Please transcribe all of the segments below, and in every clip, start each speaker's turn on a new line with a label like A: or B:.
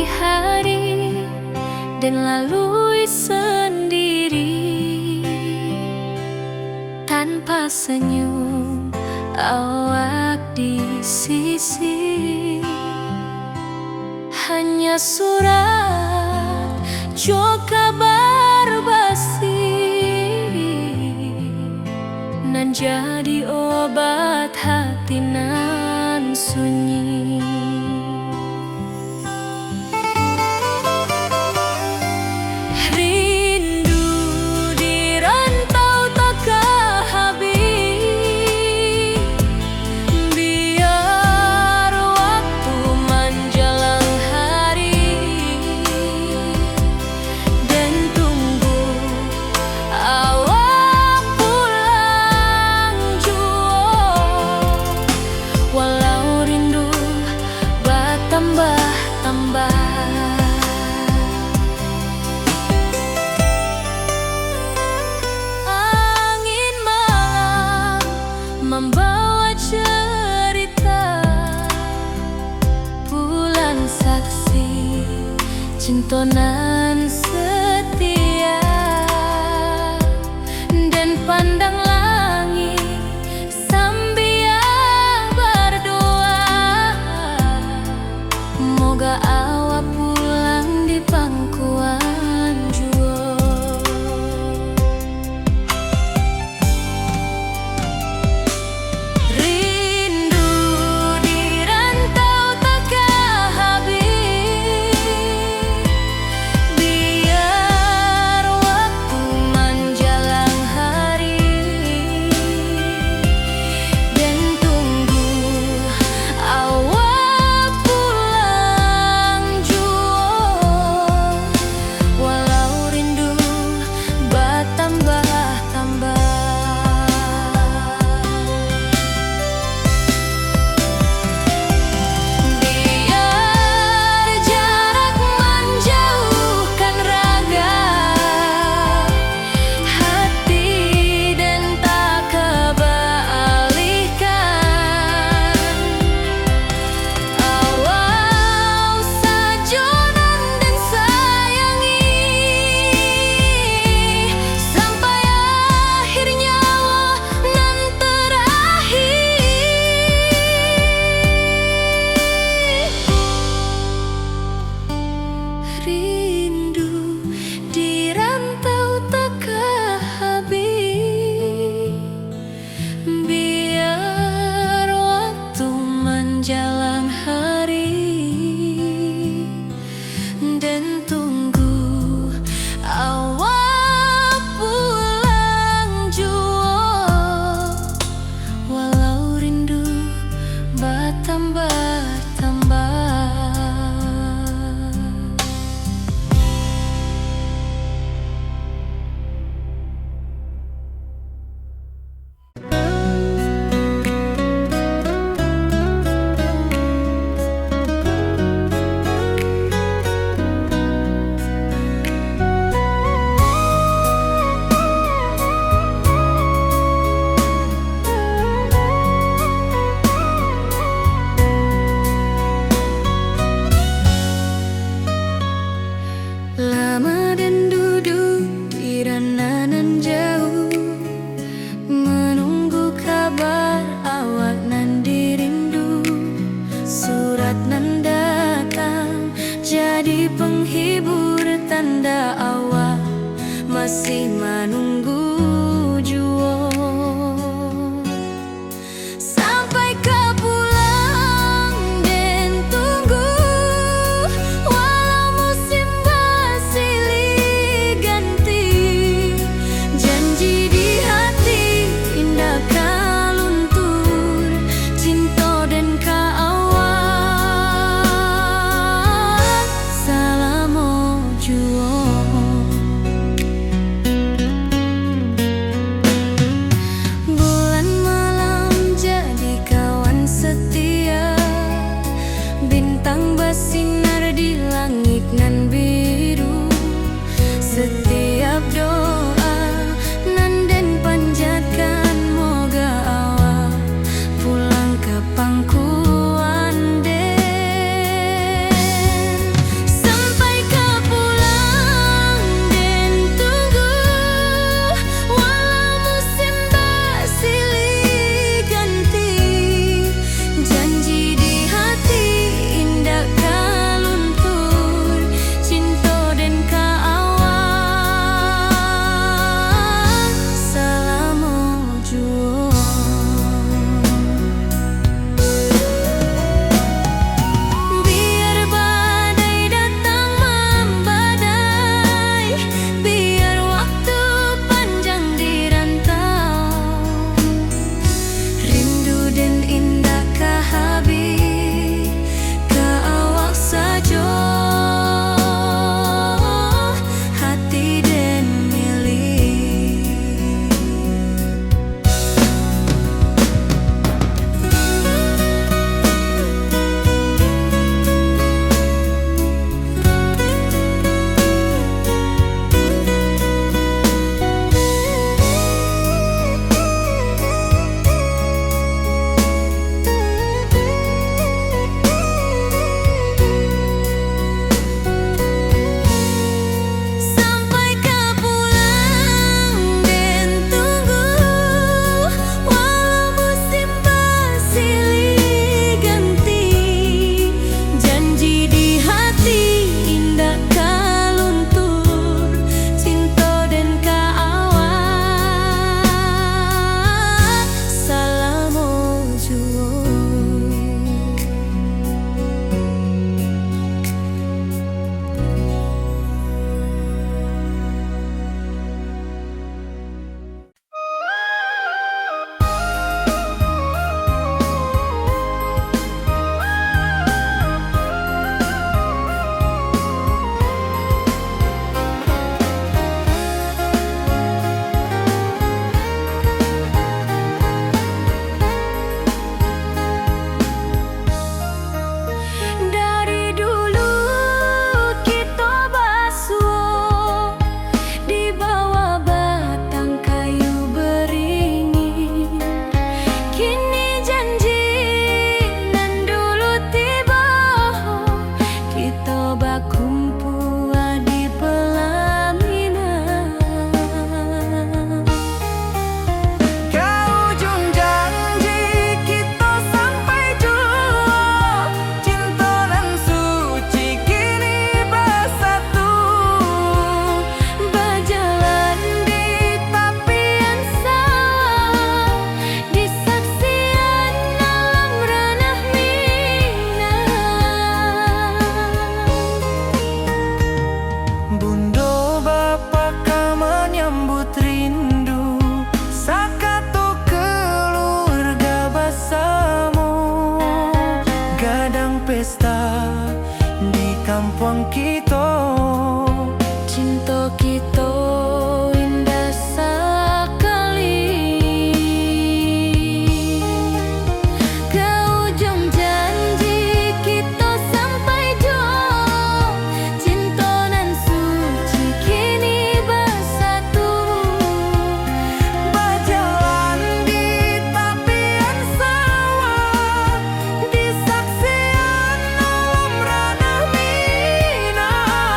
A: hari-hari dan lalui sendiri tanpa senyum awak di sisi. Hanya surat jo kabar basi nan jadi obat hati nan sunyi. Rindu di rantau takkan habis, biar waktu menjelang hari dan tunggu awak pulang jua. Walau rindu bertambah-tambah, angin malam membawa cerita, bulan saksi cinta nan setia, dan pandang langit sambil berdoa, moga awak pulang di pangkuan jua. Rindu di rantau takkan habis, biar waktu menjelang hari dan tunggu awak pulang jua. Walau rindu bertambah-tambah, biar jarak menjauhkan raga hati dan tak kebalihkan. Awal sajonan dan sayangi sampai akhir nyawa nan terakhir. Rindu di rantau takkan habis, biar waktu menjelang hari dan tunggu awak pulang jua. Walau rindu bertambah-tambah. Lama dan duduk di ranah jauh, menunggu kabar awak nan dirindu. Surat nan datang jadi penghibur, tanda awak masih menunggu jua. Sampai kau pulang dan tunggu, walau musim bersilih ganti, janji di hati indah kaluntur, cinta dan kaawak selama jua.
B: Gadang pesta di kampung kita.
A: Cinta kita indah sekali. Ke ujung janji kita sampai jauh. Cinta nan suci kini bersatu.
B: Berjalan di tepian sawah, di saksian alam ranah Minang.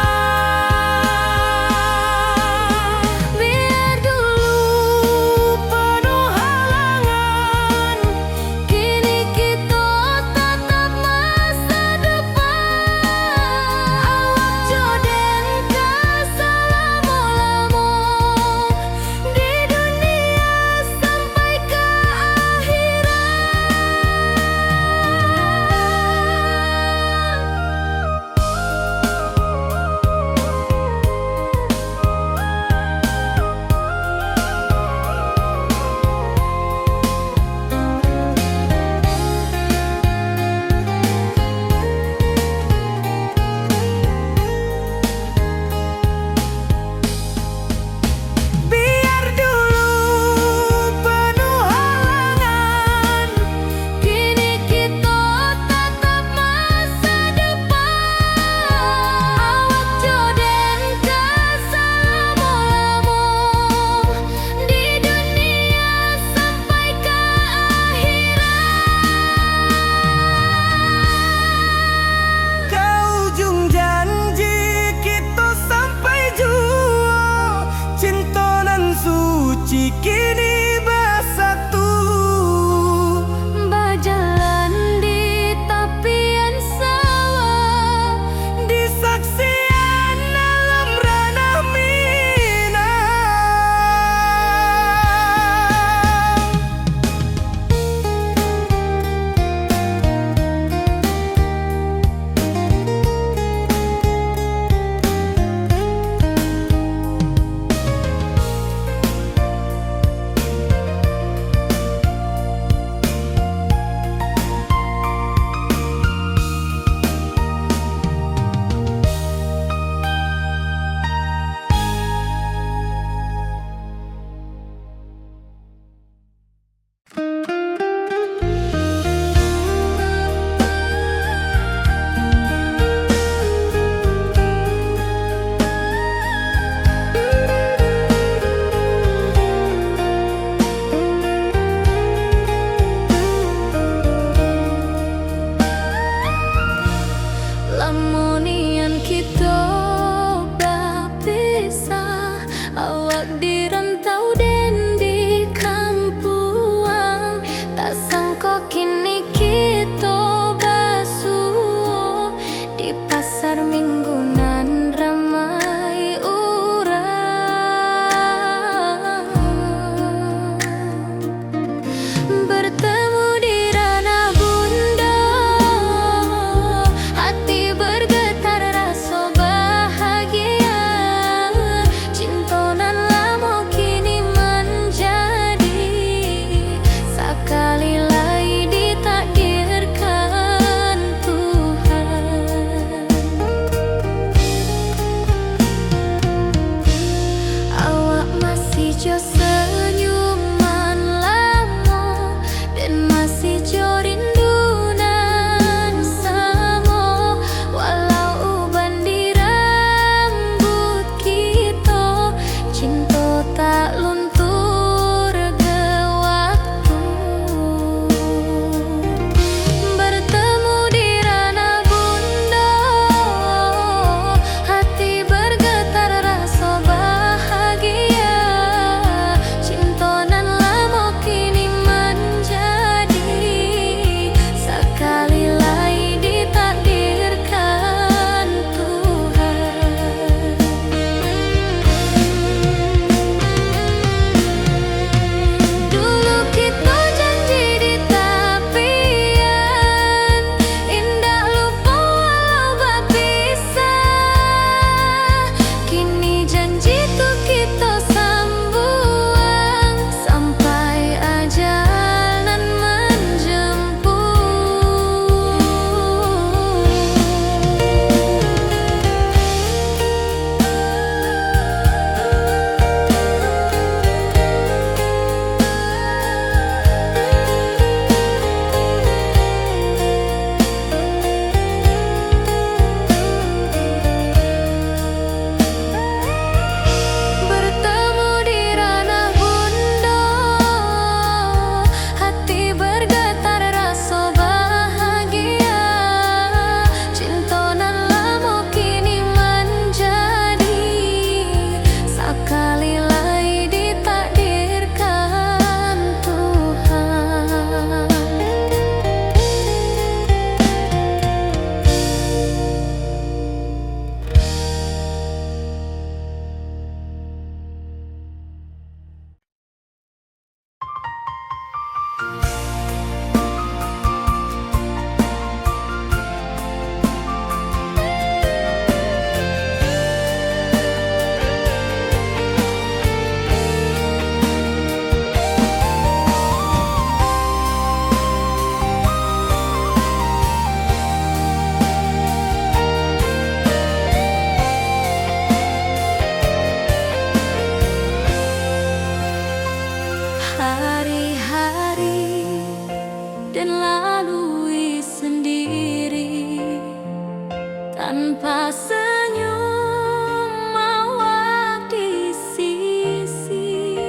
A: tanpa senyum mawar di sisi,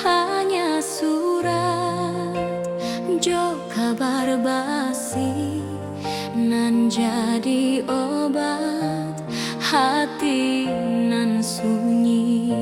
A: hanya surat jo kabar basi nan jadi obat hati nan sunyi.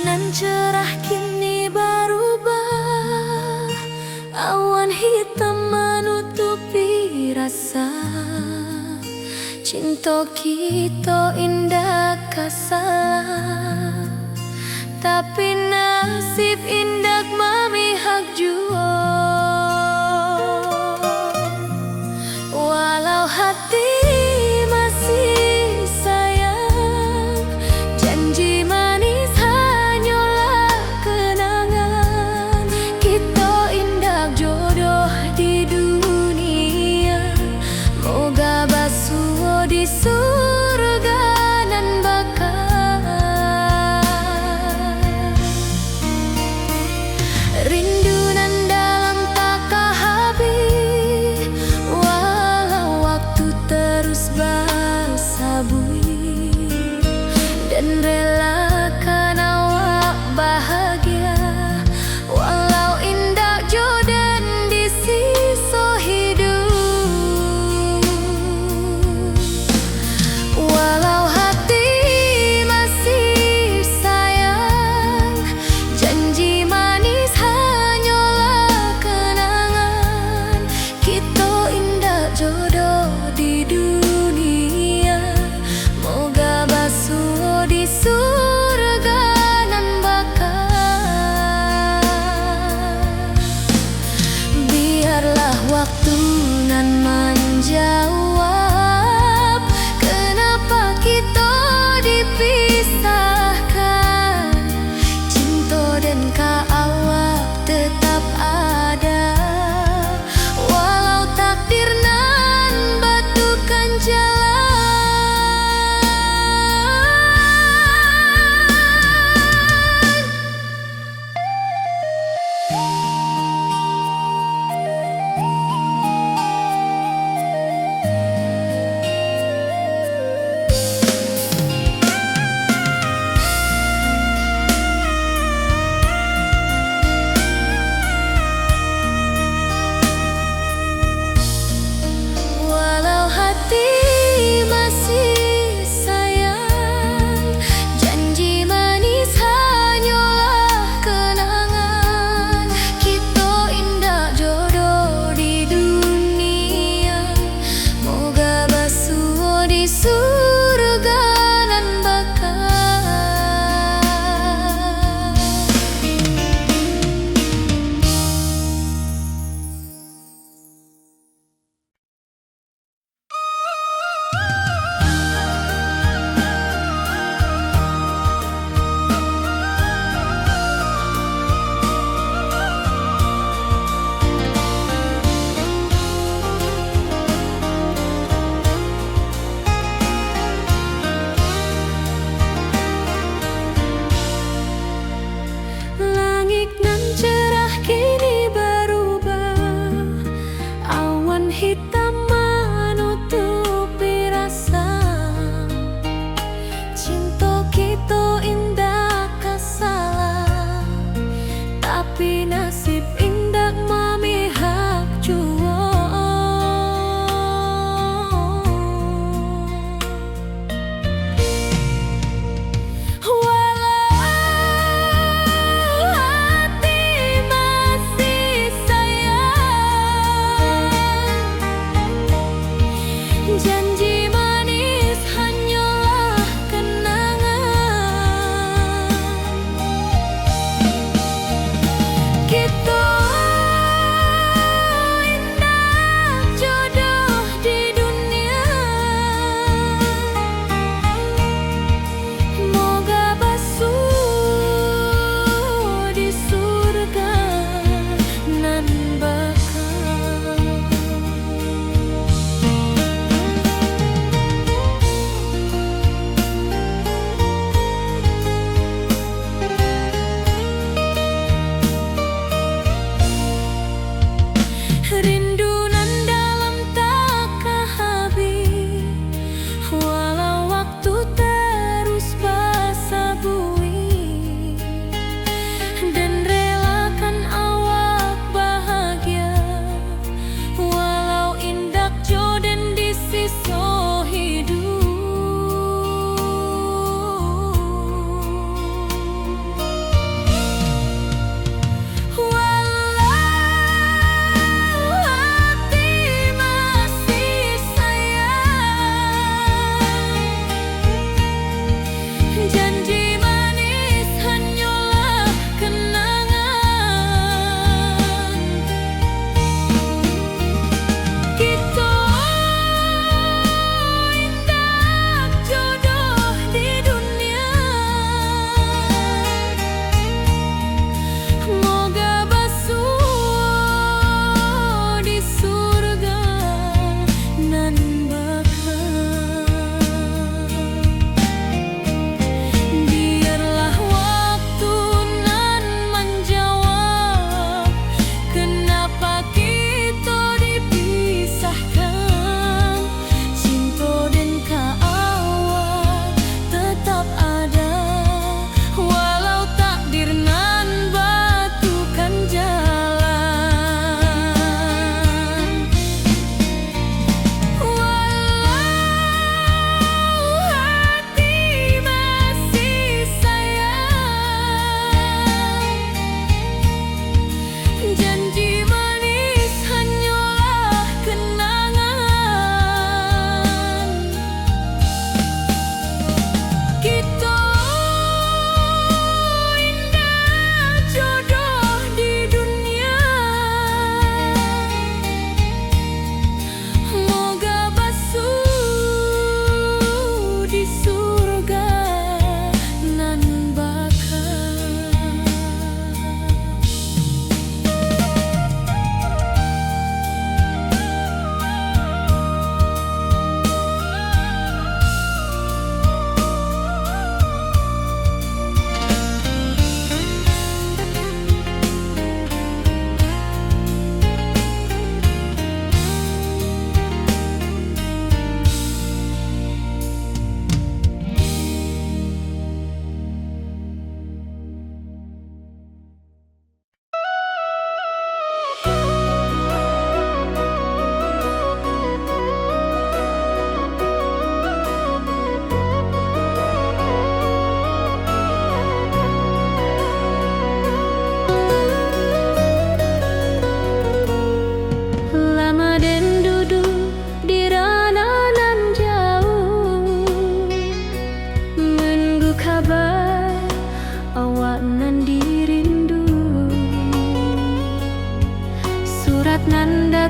A: Nan cerah kini berubah, awan hitam menutupi rasa. Cinta kita indah kasalah, tapi nasib indah memihak jua. Walau hati masih sayang, janji manis hanyalah kenangan. waktu nan menjawab kenapa kita dipisahkan. Cinta dan kaawak tetap ada, walau takdir nan batukan jalan.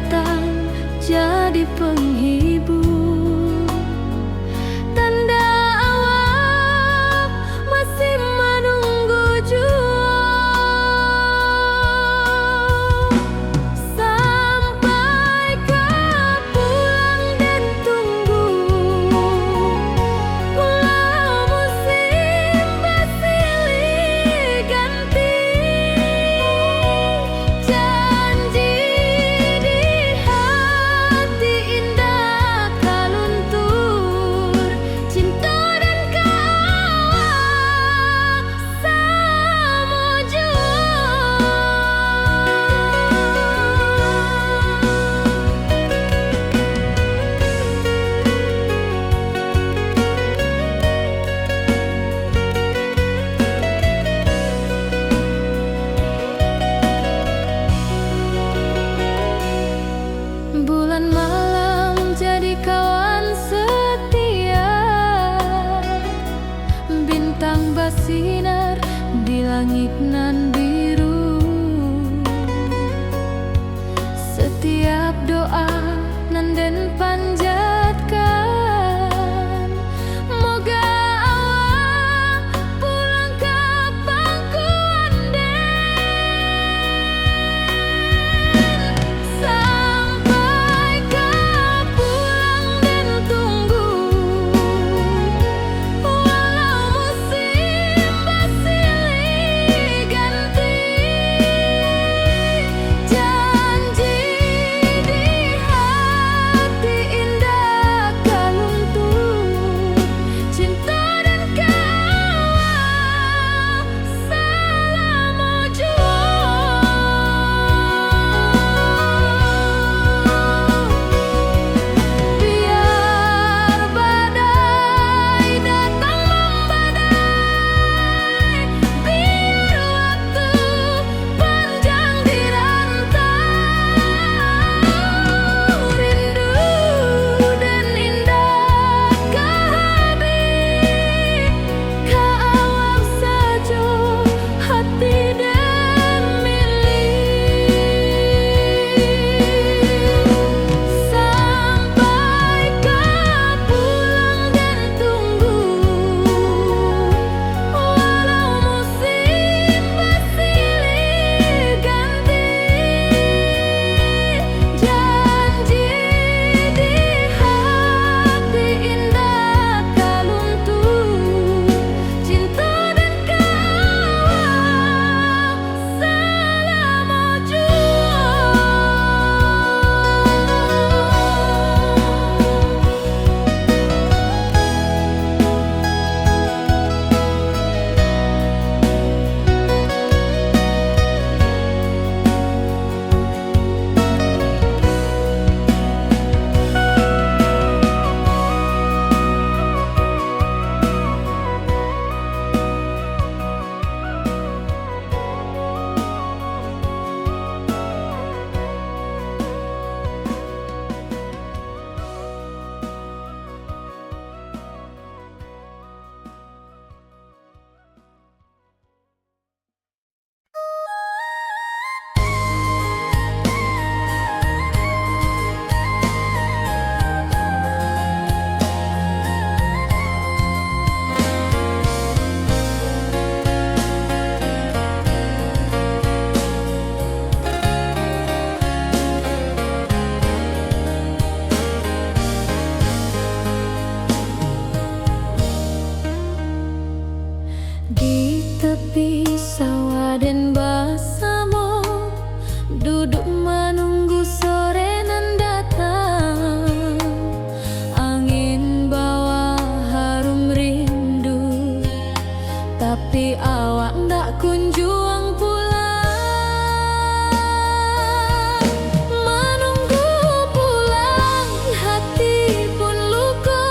A: datang jadi penghibur, tanda awal masih menunggu jua. Sampai kau pulang dan tunggu, pulau musim bersilih ganti. Janji di hati indah kaluntur, cinta dan kawal sama jua. Bulan malam jadi kawan setia, bintang bersinar di langit nan biru. Setiap doa nan den panjatkan, moga awak pulang kapan ku anden. Sampai kau pulang dan tunggu, walau musim bersilih ganti. Janji di hati indah kaluntur, cinta dan kawal selama jua. Biar badai datang membadai, biar waktu panjang dirantau, rindu dan indah kehabis, kawal saja hati dan milik. Sampai kau pulang dan tunggu, walau musim bersilih ganti. Janji di hati indah kaluntur, cinta dan kawal selama jua. Di tepi sawah dan bersama, duduk menunggu sore nan datang. Angin bawa harum rindu, tapi awak ndak kunjung pulang. Menunggu pulang hati pun luka,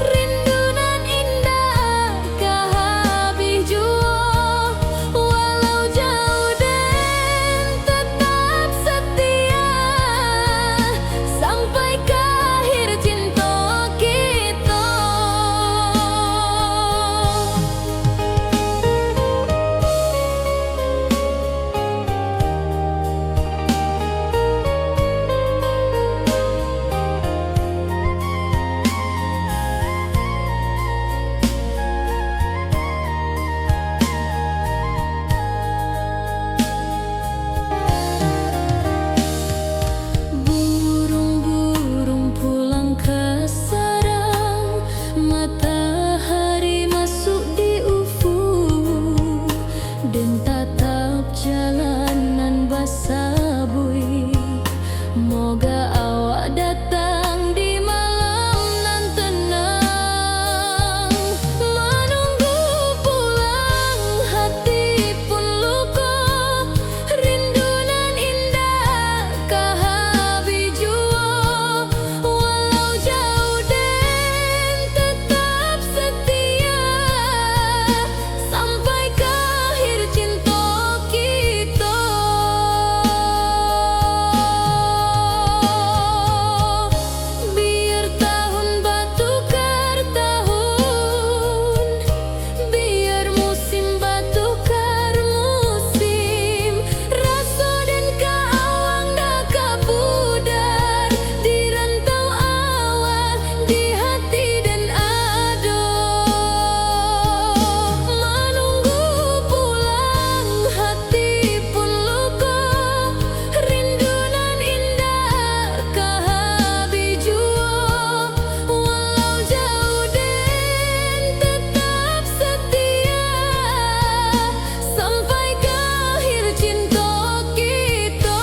A: rindu nan indah kehabis jua. Walau jauh dan tetap setia, sampai ke akhir cinta kita. dan tatap jalanan basah bui. Moga awak datang di malam nan tenang. Menunggu pulang hati pun luka, rindu nan indah kahabi jua. Walau jauh dan tetap setia, sampai ke akhir cinta kita. Biar tahun bertukar tahun, biar musim bertukar musim, rasa dan keawang dah kabudar di rantau awal di hati dan ado. Menunggu pulang hati pun luka, rindu nan indah kahabi jua. Walau jauh dan tetap setia, sampai ke akhir cinta kita.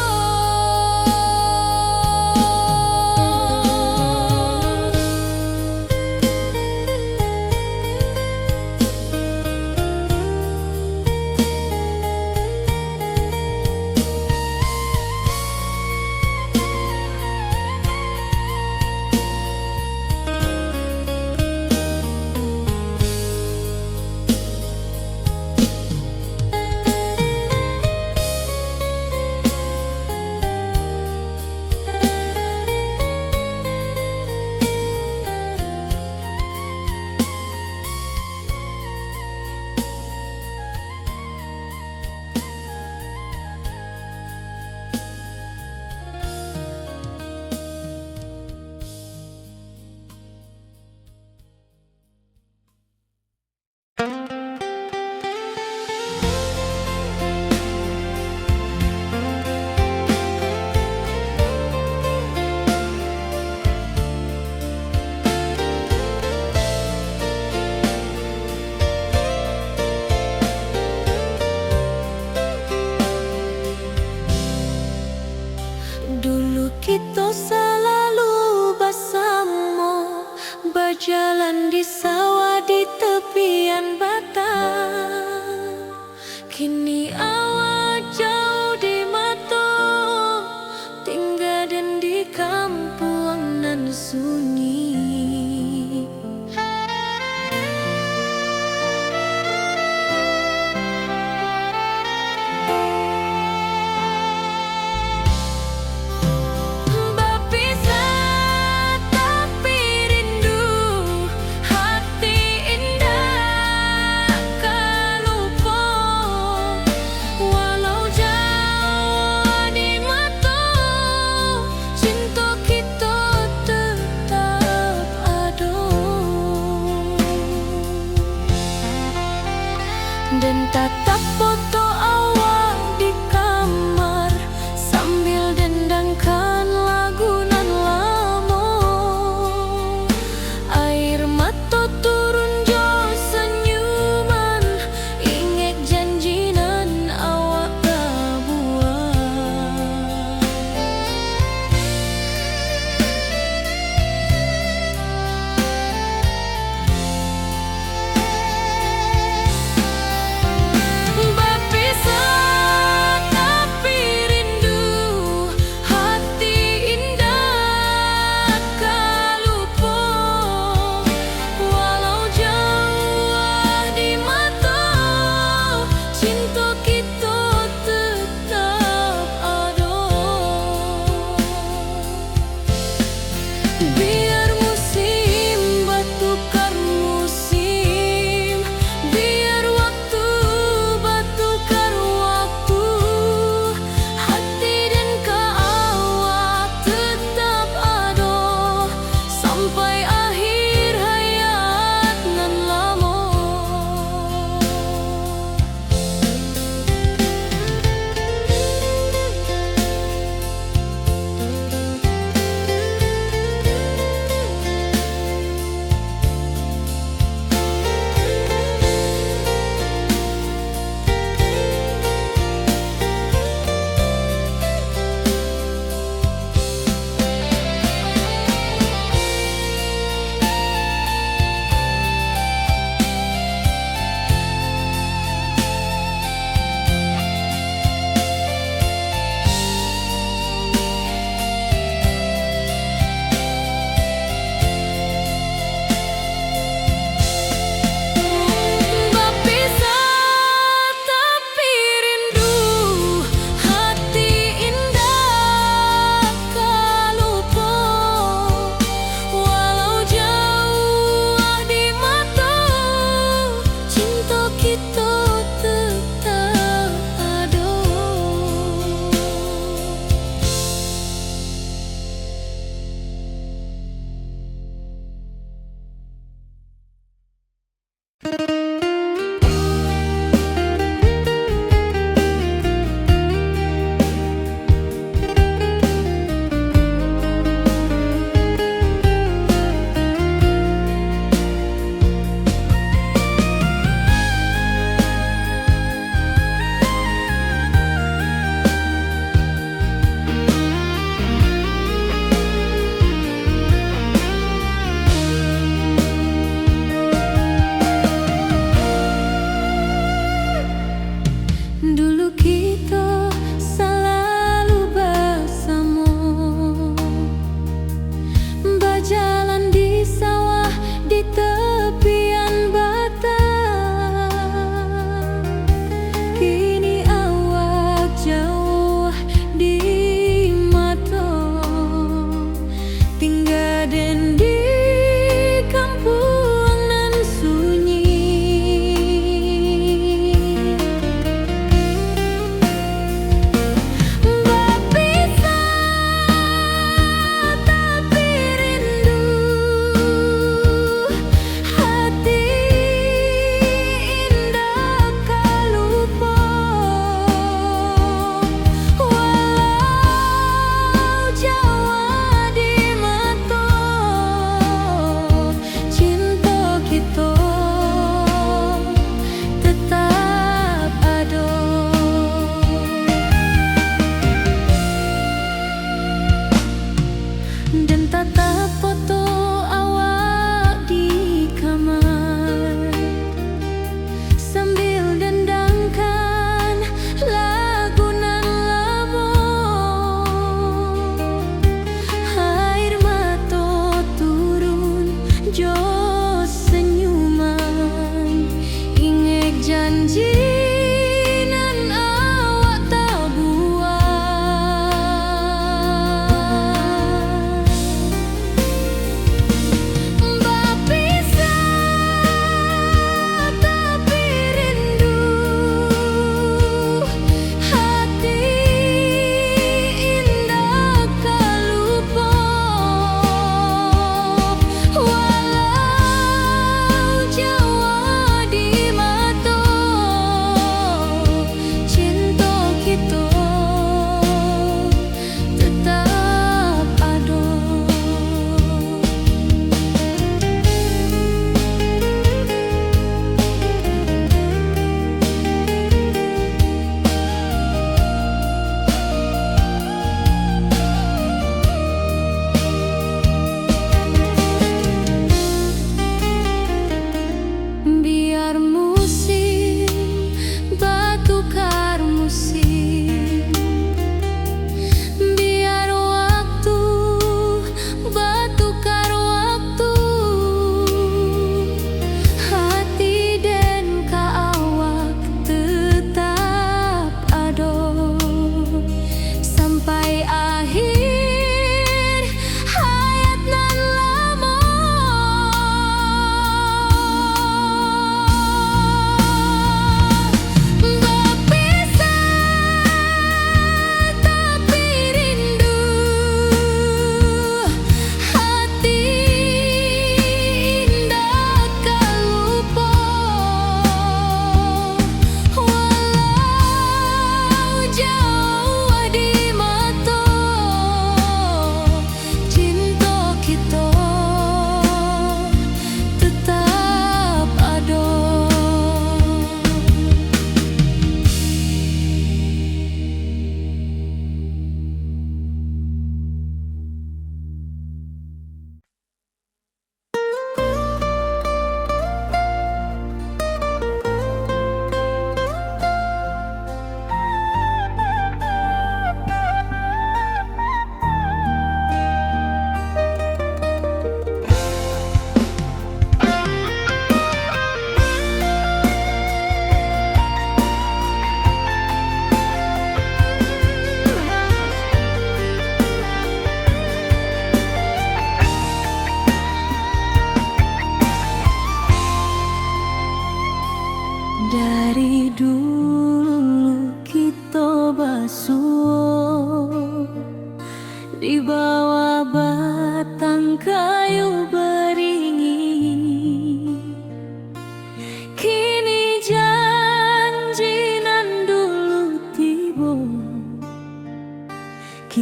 A: Dulu kita selalu bersama, berjalan di sawah di tepian batang. Kini awak jauh di mata, tinggal dan di kampung nan sunyi. Berpisah tapi rindu, hati indah tak lupa.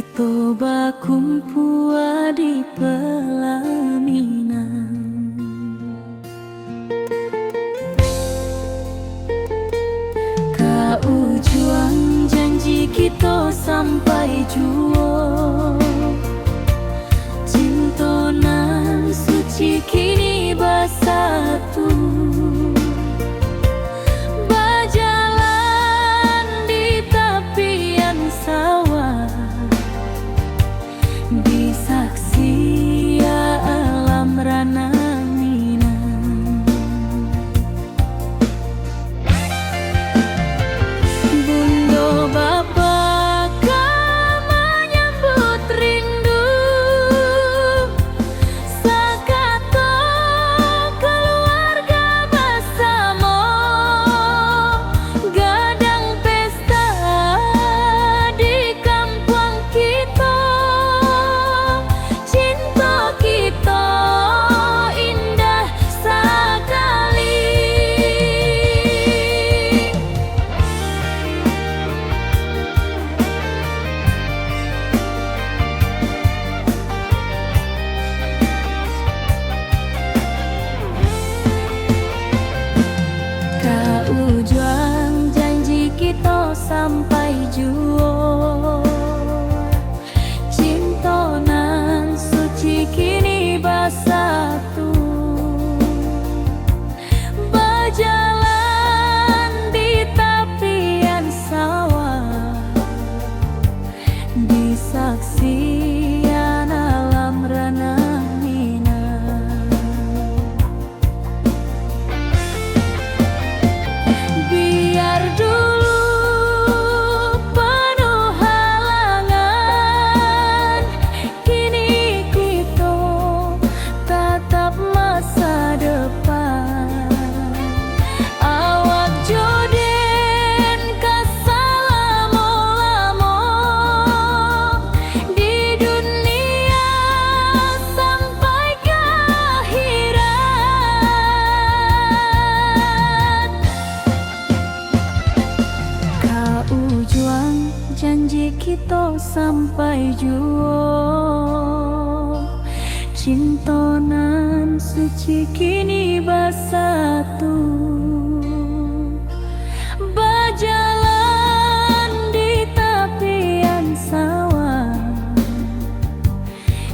A: Kita bakumpul di pelaminan, kau juang janji kita sampai jua. Cinta nan suci kini bersatu, berjalan di tepian sawah, di saksi alam rana Minang. Bunda bapa kau menyambut rindu, sakato keluarga bersama, gadang pesta di kampung kita. Cinta kita indah sekali. Kau juang janji kita sampai jua. Cinta nan suci kini bersatu, berjalan di tepian sawah, di saksian alam rana Minang. Biar dulu penuh halangan, kini kita tatap masa depan. Awak joden kesalamo-lamo di dunia sampai ke akhirat. Kau juang janji kita sampai jua. Cinta nan suci kini bersatu, berjalan di tepian sawah,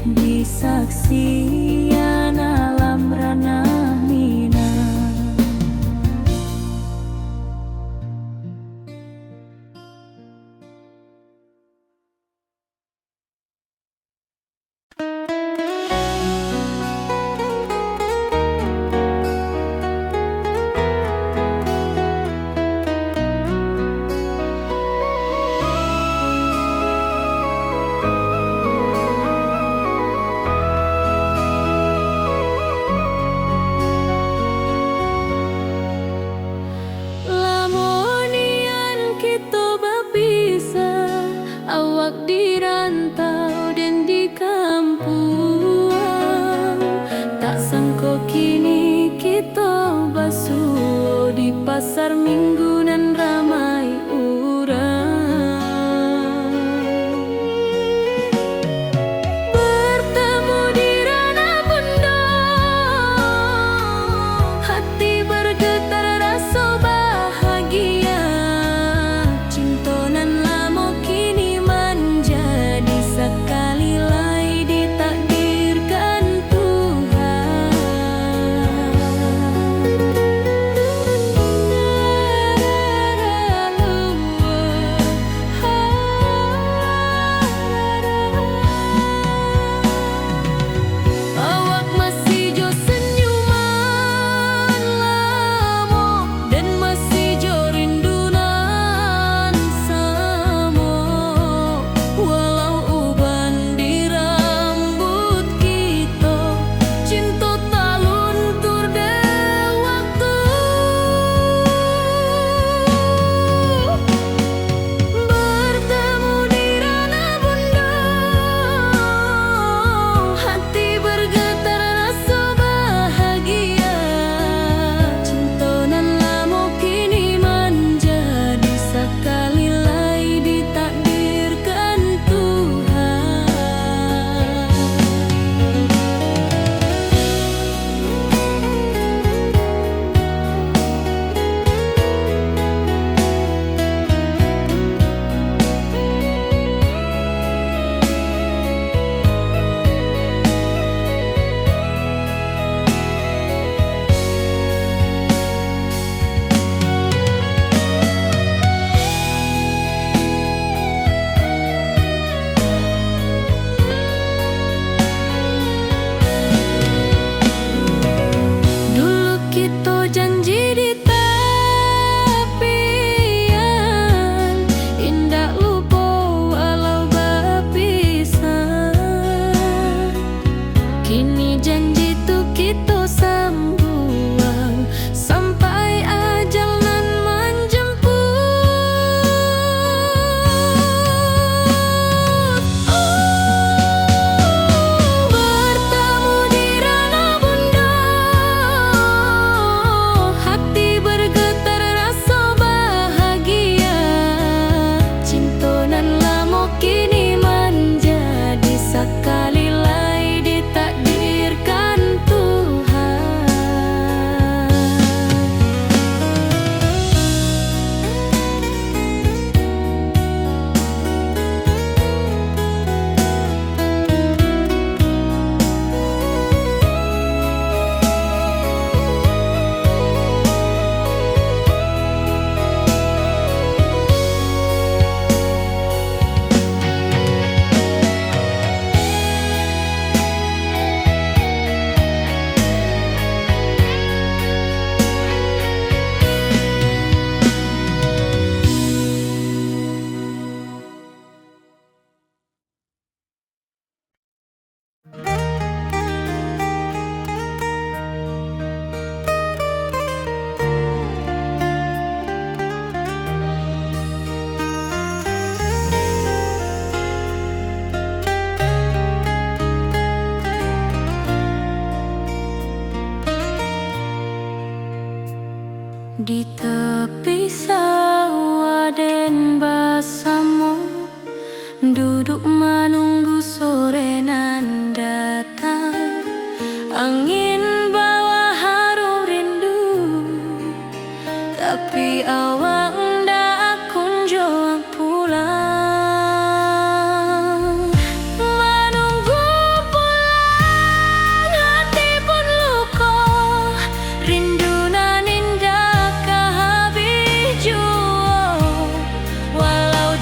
A: di saksian alam rana Minang.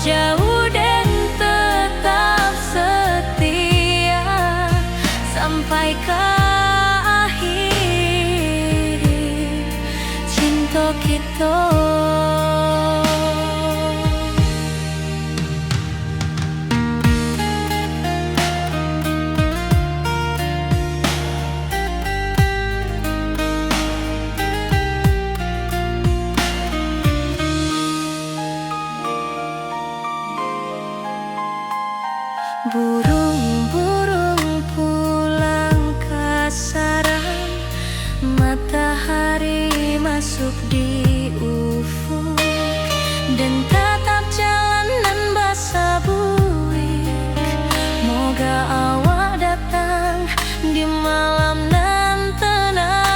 A: jauh dan tetap setia sampai ke akhir cinta kita. Burung-burung pulang ke sarang, matahari masuk di ufuk, dan tatap jalanan basah buik. Moga awak datang di malam nan tenang.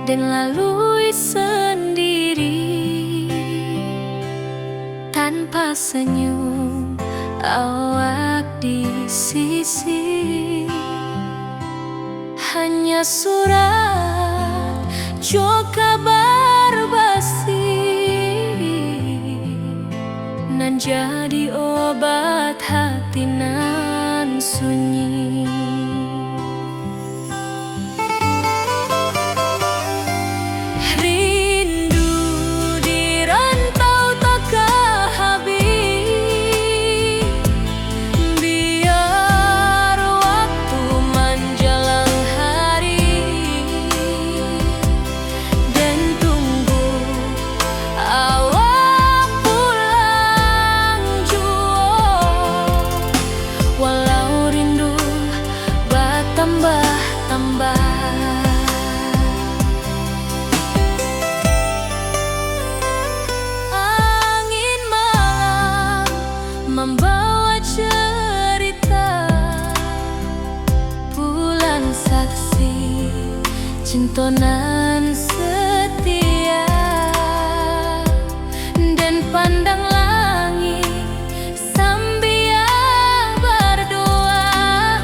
A: Dan lalui sendiri tanpa senyum awak di sisi. Hanya surat jo kabar basi nan jadi obat hati nan sunyi. Membawa cerita bulan saksi cinta nan setia, dan pandang langit sambil berdoa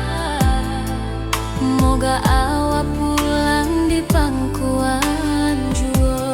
A: moga awak pulang di pangkuan jua.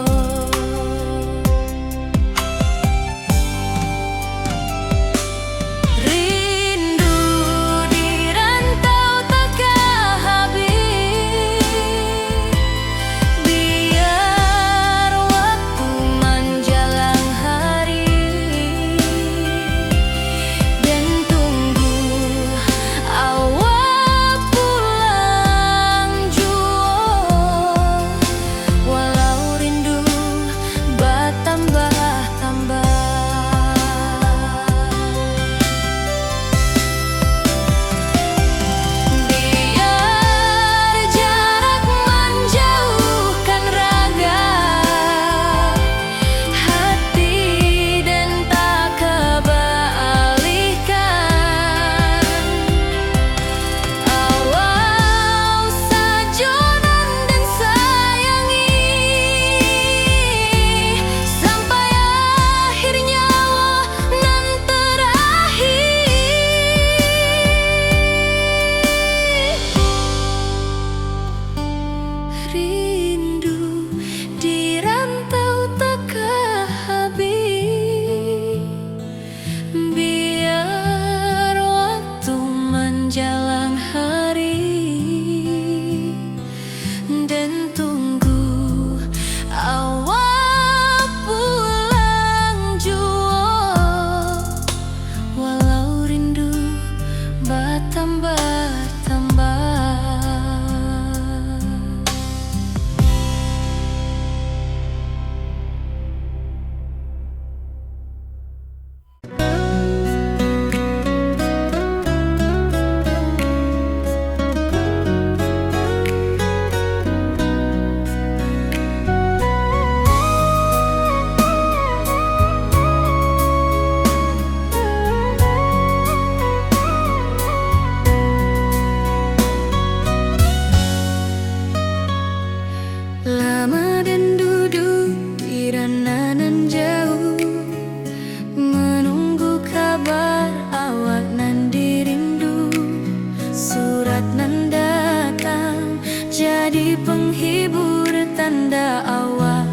A: saat nan datang, jadi penghibur tanda awal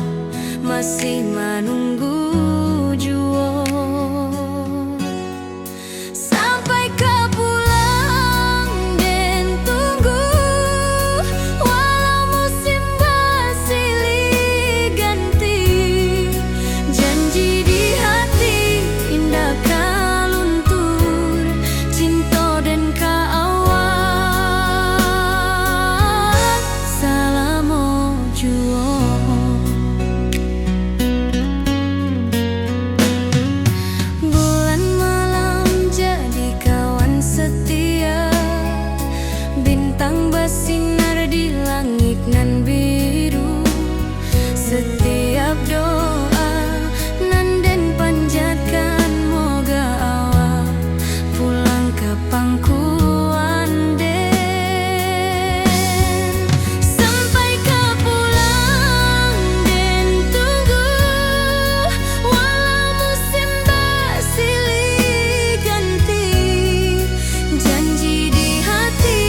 A: masih menunggu jua. Sampai kau pulang dan tunggu, walau musim bersilih ganti, janji di hati indah kau luntur, cinta dan kau awal selama jua. Bulan malam jadi kawan setia, bintang bersinar di langit nan biru. Setiap doa nan den panjatkan, moga awal pulang ke pangkuan den. Sampai kau pulang dan tunggu, walau musim bersilih ganti, janji di hati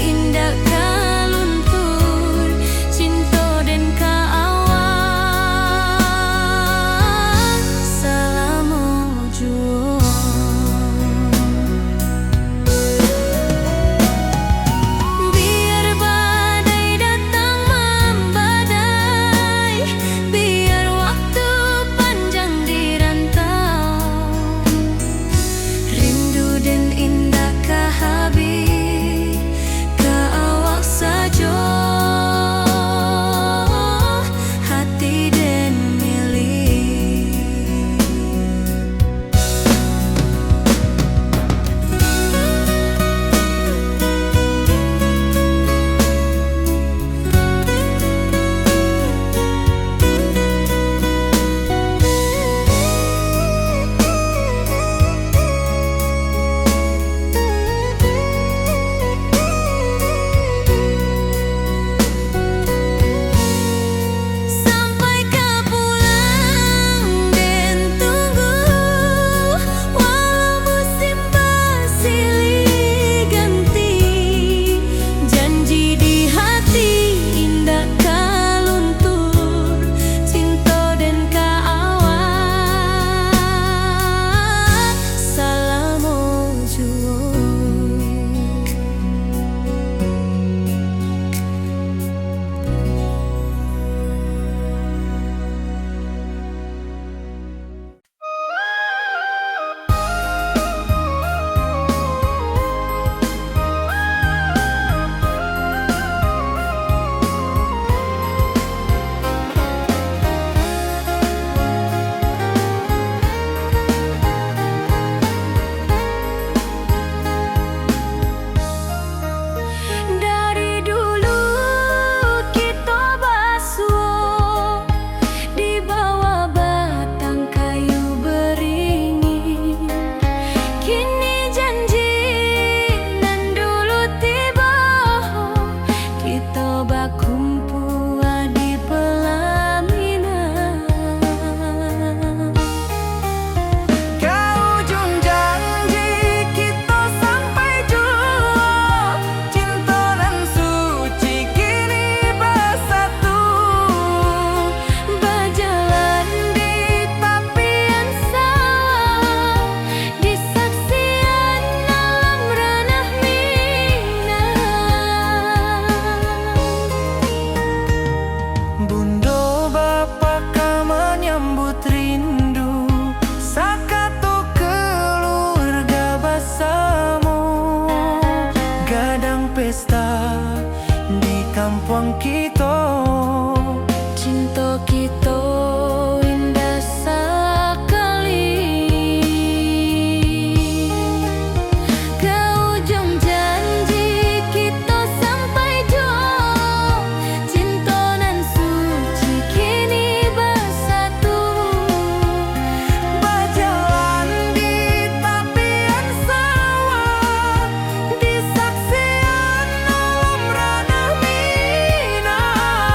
A: indah kau luntur, cinta dan kau awal selama jua. Biar badai datang membadai, biar waktu panjang dirantau, rindu dan indah kah habis ke awak saja, hati dan milik. Sampai kau pulang dan tunggu, walau musim bersilih ganti, janji di hati indah kau luntur, cinta dan kau awal selama jua. Dari dulu kita basuh di bawah batang kayu beringin, kini janji nan dulu tiba, kita berkumpul di pelaminan.
B: Kau ujung janji kita sampai jua, cinta dan suci kini bersatu,
A: Berjalan di tepian sawah, di saksian alam ranah Minang.
B: Bunda bapa kau menyambut rindu, sakato keluarga bersama, gadang pesta di kampung kita.
A: Cinta kita indah sekali, ke ujung janji kita sampai jua, cinta nan suci kini bersatu,
B: Berjalan di tepian sawah, di saksian alam ranah Minang.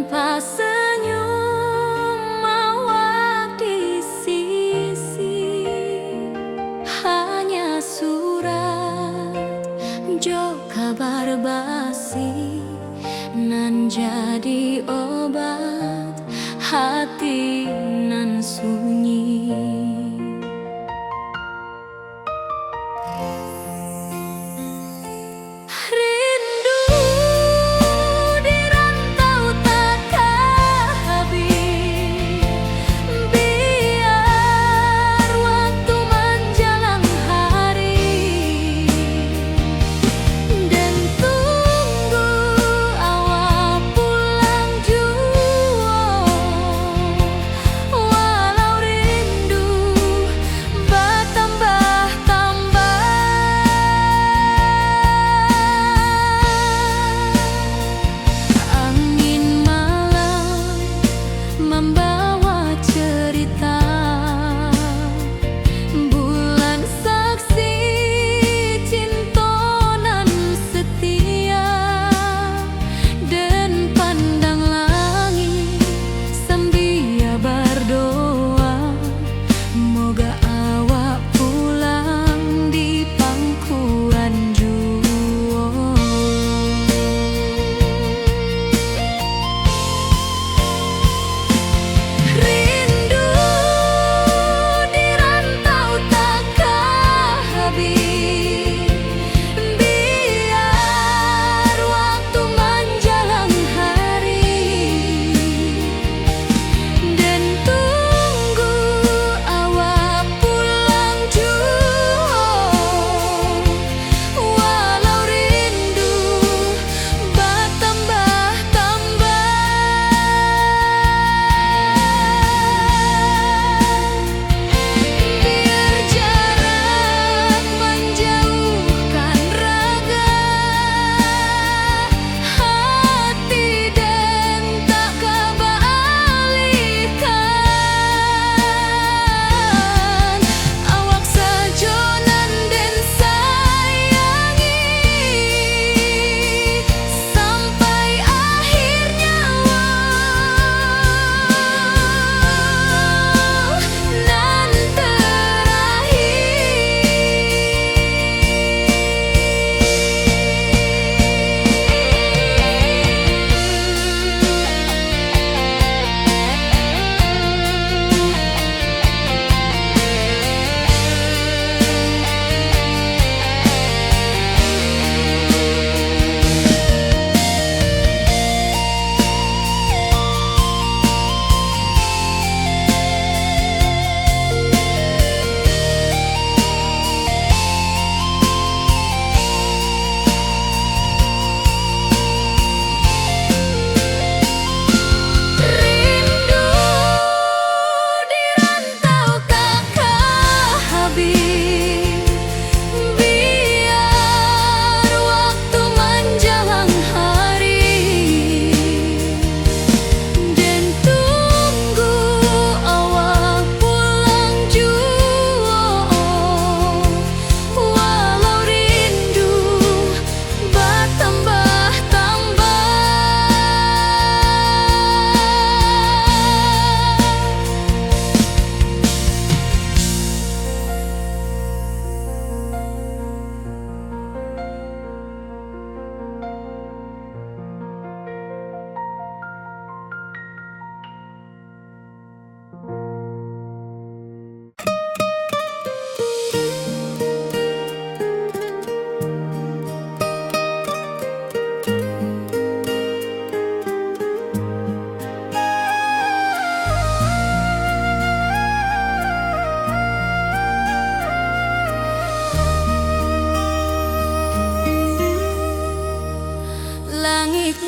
A: tanpa senyum awak di sisi, hanya surat jo kabar basi nan jadi obat hati nan sunyi.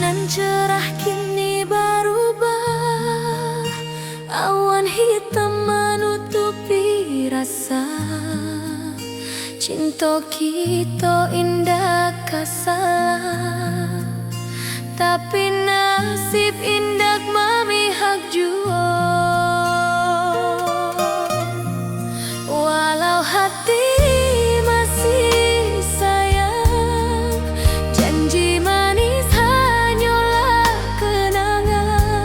A: Nan cerah kini berubah, awan hitam menutupi rasa. Cinta kita indah kasalah, tapi nasib indah memihak jua. Walau hati masih sayang, janji manis hanyalah kenangan.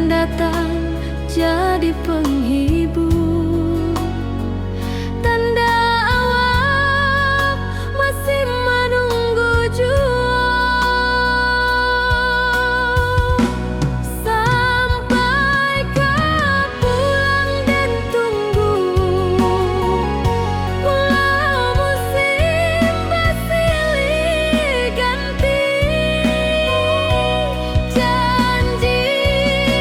A: datang jadi penghibur. Tanda awal masih menunggu jua. Sampai kau pulang dan tunggu, walau musim bersilih ganti. Janji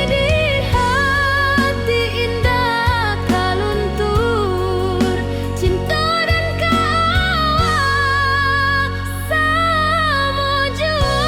A: di hati indah kaluntur, cinta dan kawal sama jua.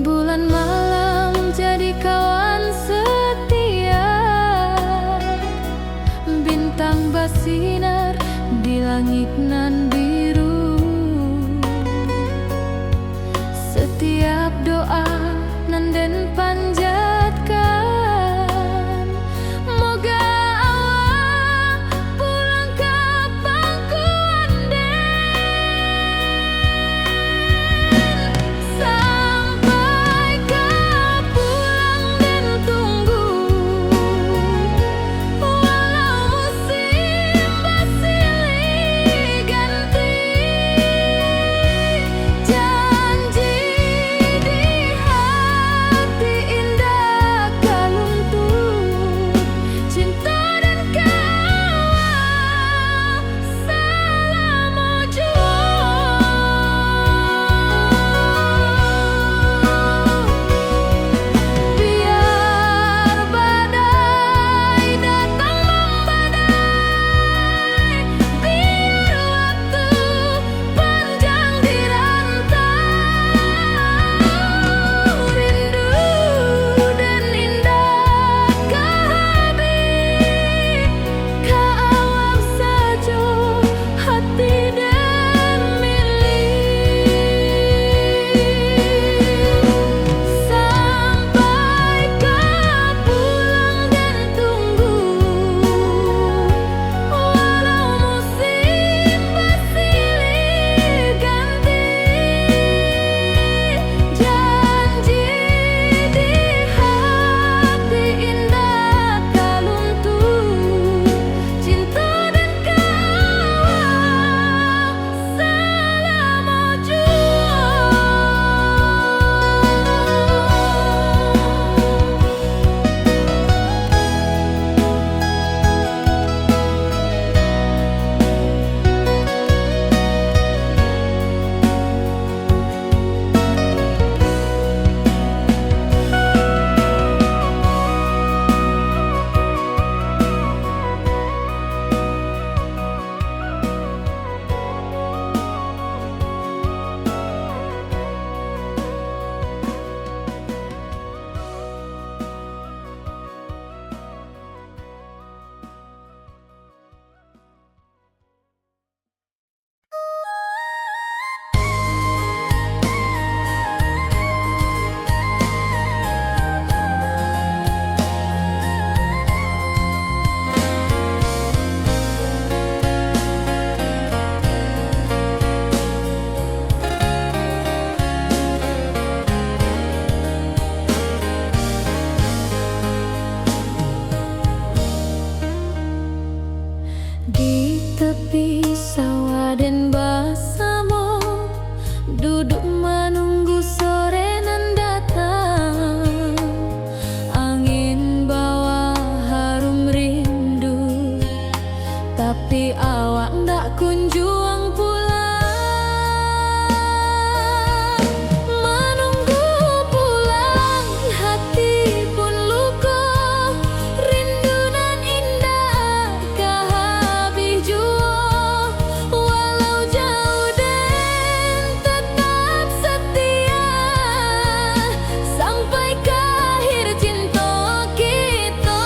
A: Bulan malam jadi kawan setia, bintang bersinar di langit nan biru. Setiap doa nan den panjatkan, moga awak pulang ke pangkuan den. Sampai kau pulang dan tunggu, walau musim bersilih ganti. Janji di hati indah kaluntur, cinta dan kawal selama jua. Biar badai datang membadai, biar waktu panjang dirantau, rindu dan indah kehabis, kawal saja hati dan milik. Sampai kau pulang dan tunggu, walau musim bersilih ganti. Janji di hati indah kaluntur, cinta dan kawal selama jua. Di tepi sawah dan bersama, duduk menunggu sore nan datang. Angin bawa harum rindu, tapi awak ndak kunjung pulang. Menunggu pulang hati pun luka, rindu nan indah kehabis jua. Walau jauh dan tetap setia, sampai ke akhir cinta kita.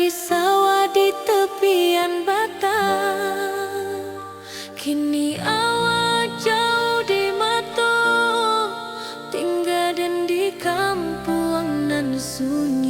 A: di sawah di tepian batang. Kini awak jauh di mata, tinggal dan di kampung nan sunyi.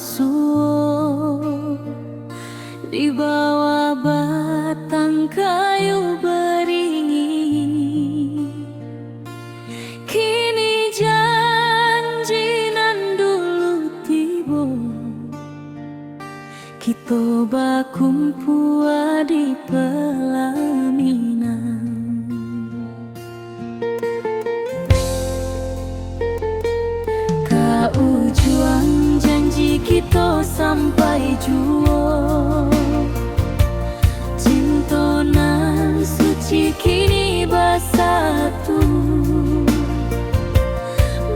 A: basuh di bawah batang kayu beringin. Kini janji nan dulu tiba, kita bakumpul di pelaminan. Kau juang janji kita sampai jua, cinta nan suci kini bersatu.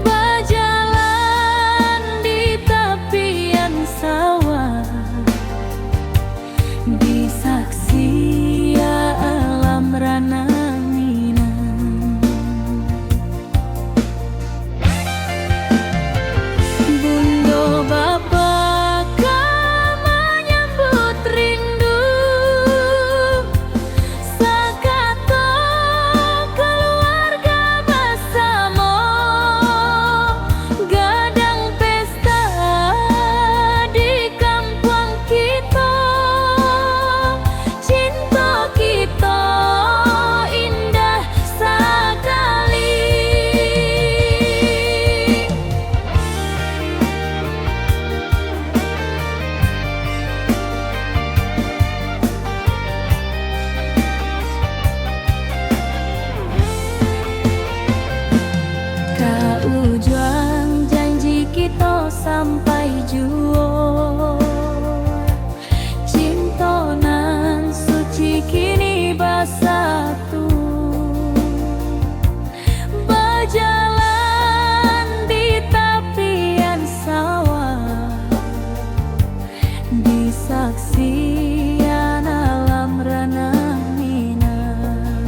A: Berjalan di tepian sawah, di saksi alam rana Minang. Bunda bapa kau menyambut rindu, sakato keluarga bersama, gadang pesta di kampung kita. Cinta kita indah sekali. Kau juang janji kita sampai jua, cinta nan suci kini bersatu. Berjalan di tepian sawah, di saksian alam rana Minang.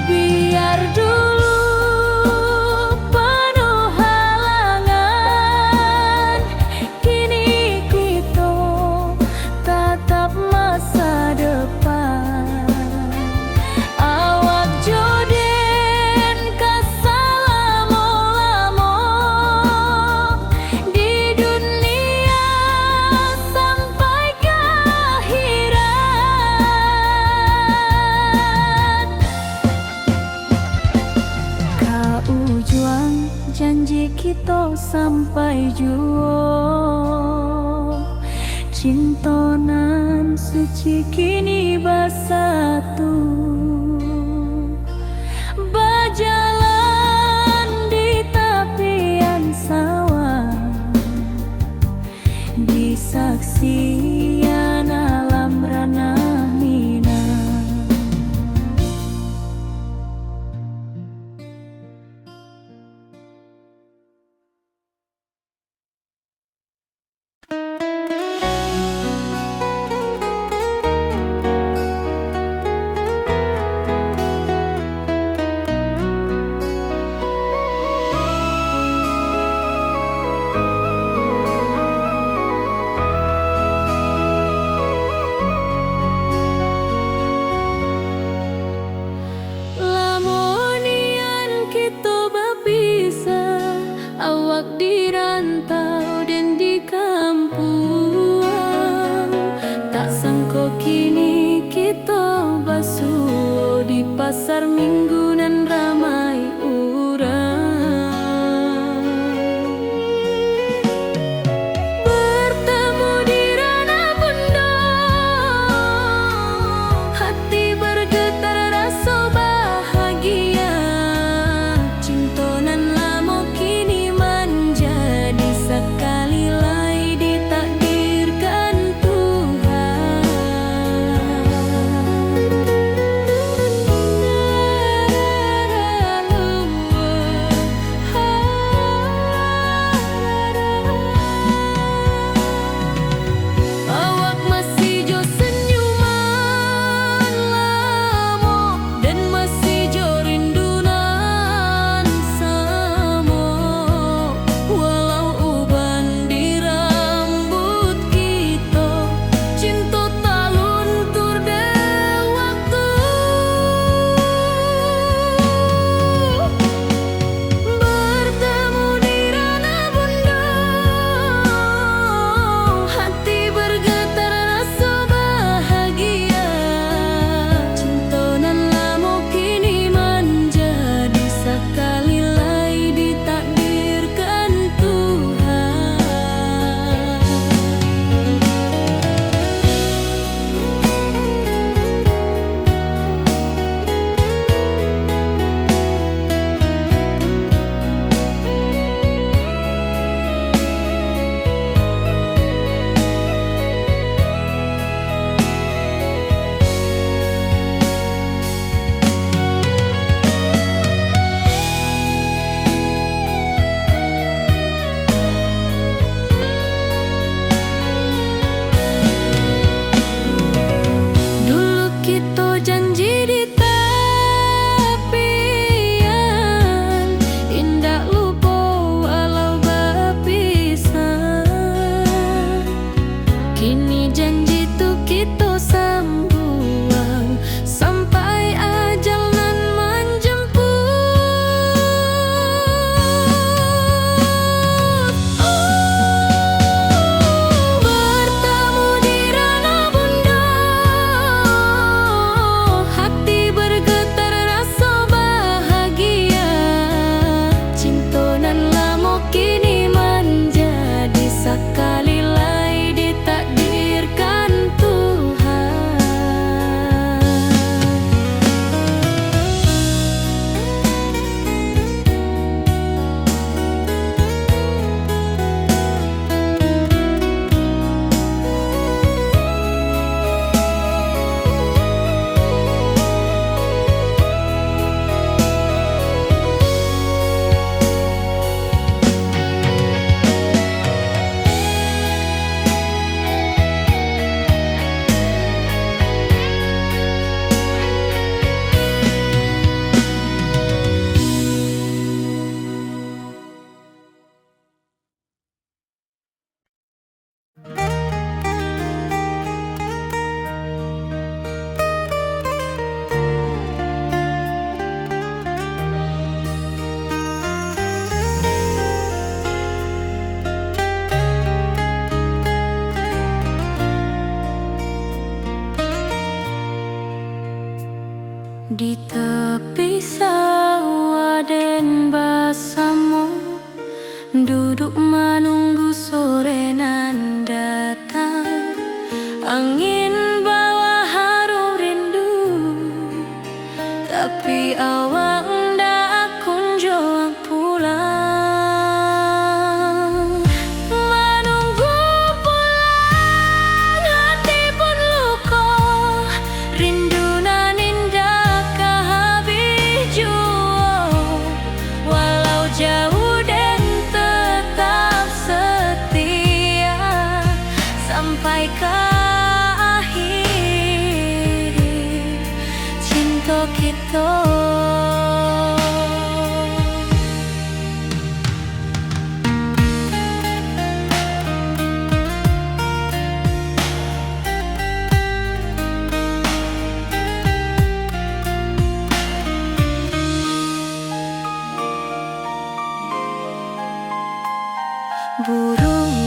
A: Biar dulu penuh halangan, kini kita tatap masa depan. Awak joden kasalamo-lamo di dunia sampai ke akhirat. Kau juang janji kita sampai jua, cinta nan suci kini bersatu. Berjalan di tepian sawah, di saksian alam rana Minang. Lamonian kita berpisah, awak di rantau dan di kampung. Tak sangka kini kita basuh di pasar minggu nan ramai urang. Bertemu di rana bunda, hati bergetar rasa bahagia. Cinta nan lama kini menjadi sekali lagi ditakdirkan Tuhan. duduk menunggu sore nan datang. Angin bawa harum rindu, tapi awak ndak kunjung pulang. Menunggu pulang, hati pun luka, rindu nan indah kehabis jua. Walau jauh dan tetap setia sampai ke akhir cinta kita. Burung